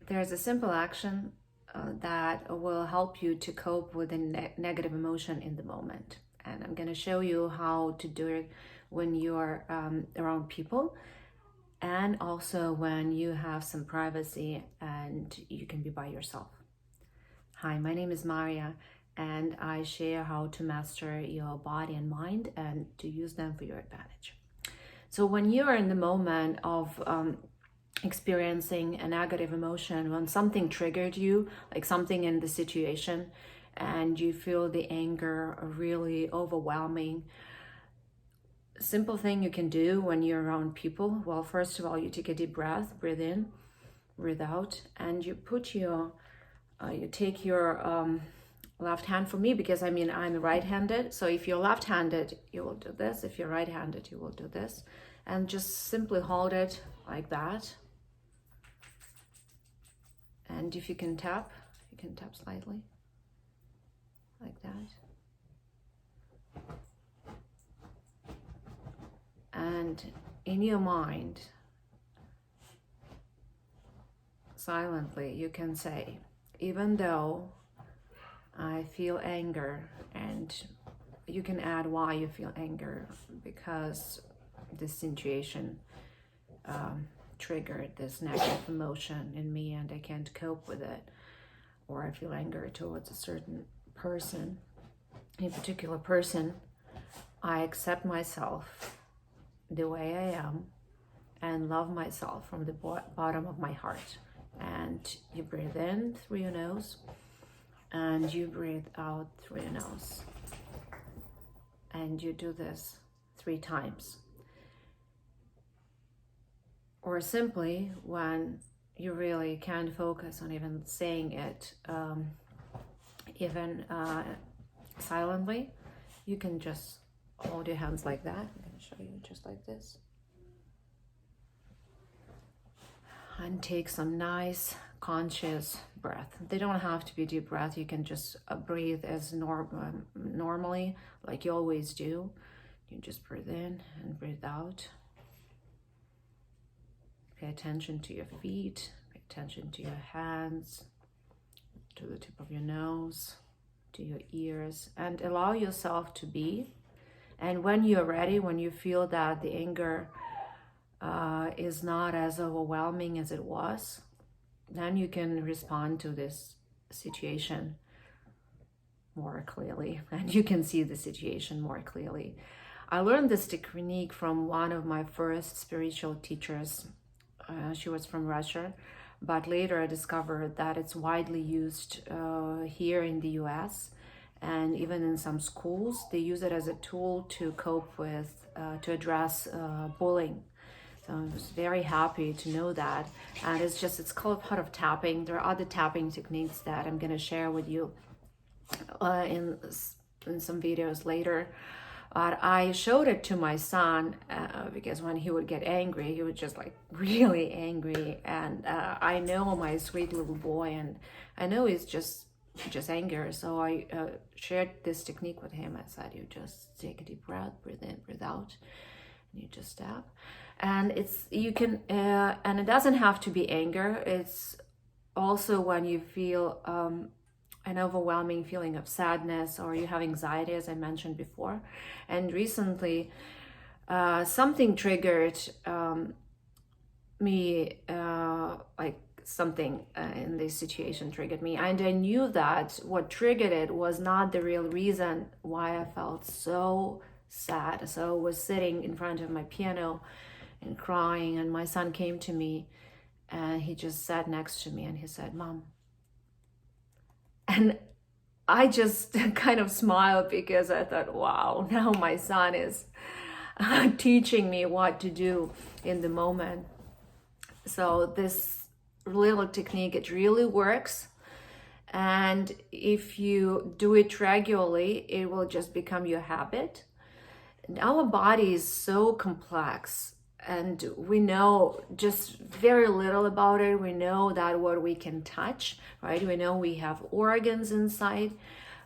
there's a simple action that will help you to cope with a negative emotion in the moment. And I'm going to show you how to do it when you're around people, and also when you have some privacy and you can be by yourself. Hi, my name is Maria, and I share how to master your body and mind and to use them for your advantage. So when you're in the moment of experiencing a negative emotion, when something triggered you, like something in the situation, and you feel the anger really overwhelming, simple thing you can do when you're around people, well, first of all, you take a deep breath, breathe in, breathe out, and you put your you take your left hand, for me, because I'm right-handed, so if you're left-handed you will do this, if you're right-handed you will do this, and just simply hold it like that. And if you can tap slightly like that. And in your mind, silently, you can say, even though I feel anger, and you can add why you feel anger, because this situation triggered this negative emotion in me and I can't cope with it, or I feel anger towards a certain person, a particular person. I accept myself the way I am and love myself from the bottom of my heart. And you breathe in through your nose and you breathe out through your nose, and you do this 3 times. Or simply, when you really can't focus on even saying it, even silently, you can just hold your hands like that. I'm going to show you just like this. And take some nice conscious breath. They don't have to be deep breath. You can just breathe as normally, like you always do. You just breathe in and breathe out. Pay attention to your feet, pay attention to your hands, to the tip of your nose, to your ears, and allow yourself to be. And when you're ready, when you feel that the anger is not as overwhelming as it was, then you can respond to this situation more clearly, and you can see the situation more clearly. I learned this technique from one of my first spiritual teachers. She was from Russia, but later I discovered that it's widely used here in the US, and even in some schools they use it as a tool to cope with, to address bullying. So I was very happy to know that. And it's called part of tapping. There are other tapping techniques that I'm going to share with you in some videos later. But I showed it to my son because when he would get angry, he was just like really angry. And I know my sweet little boy, and I know he's just anger. So I shared this technique with him. I said, you just take a deep breath, breathe in, breathe out, and you just tap. And you can, and it doesn't have to be anger. It's also when you feel an overwhelming feeling of sadness, or you have anxiety, as I mentioned before. And recently, something triggered me, like something in this situation triggered me. And I knew that what triggered it was not the real reason why I felt so sad. So I was sitting in front of my piano and crying, and my son came to me and he just sat next to me and he said, "Mom." And I just kind of smiled, because I thought, wow, now my son is teaching me what to do in the moment. So this little technique, it really works. And if you do it regularly, it will just become your habit. And our body is so complex, and we know just very little about it. We know that what we can touch, right? We know we have organs inside,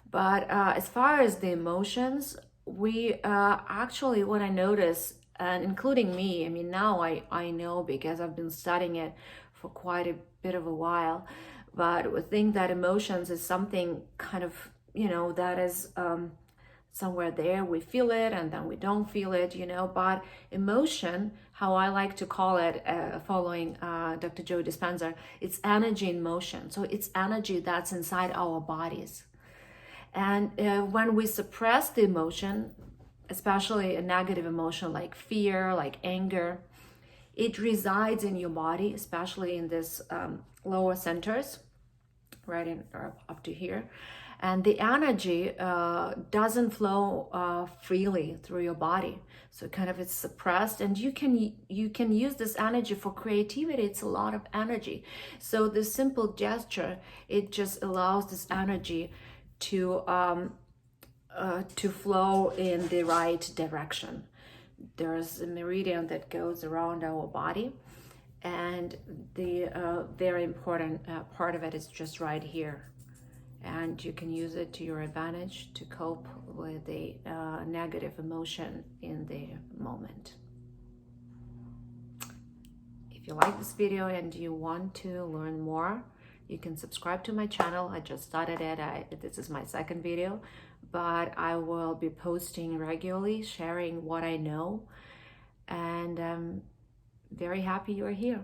but as far as the emotions, we actually, what I notice, and including me, I mean, now I know, because I've been studying it for quite a bit of a while, but we think that emotions is something kind of, that is somewhere there. We feel it and then we don't feel it, but emotion, how I like to call it, following Dr. Joe Dispenza, it's energy in motion. So it's energy that's inside our bodies. And when we suppress the emotion, especially a negative emotion like fear, like anger, it resides in your body, especially in this lower centers, right in up to here. And the energy doesn't flow freely through your body. So kind of it's suppressed, and you can use this energy for creativity. It's a lot of energy. So this simple gesture, it just allows this energy to flow in the right direction. There's a meridian that goes around our body, and the very important part of it is just right here. And you can use it to your advantage to cope with the negative emotion in the moment. If you like this video and you want to learn more, you can subscribe to my channel. I just started it. This is my second video, but I will be posting regularly, sharing what I know, and I'm very happy you're here.